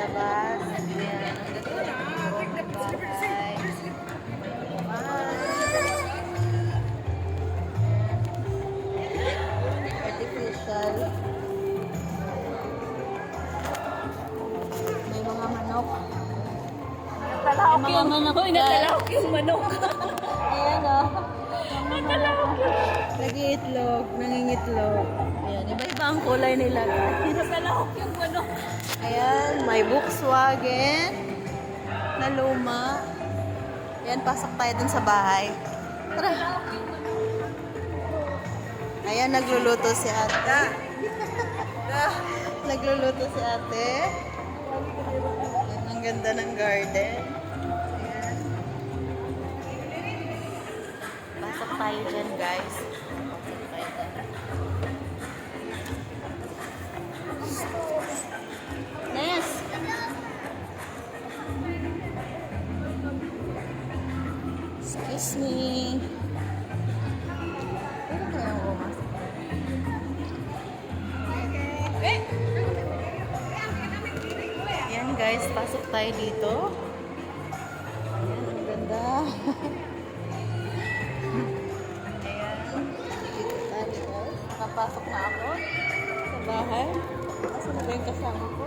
labas. Ayan, ang ganda ng bahay. Artificial. May mga manok. Natalahok yung manok. Uy, natalahok yung manok. Ayan o. Natalahok yung Nag-iitlog, nangingitlog. Ayan, iba-iba ang kulay nila. natalahok yung manok. Ayan, may Volkswagen na luma. Ayan, pasok tayo dun sa bahay. Tara. Ayan, nagluluto si ate. Nagluluto si ate. Ayan, ang ganda ng garden. Ayan. Pasok tayo dyan, guys. Pasok tayo dyan. Nes! Excuse me. Pwede kayang pumasok? Ayan guys, pasok tayo dito. Ayan, ang ganda. Ayan, dito tayo guys. Nakapasok na ako sa bahay. Asa na ba yung kasama ko?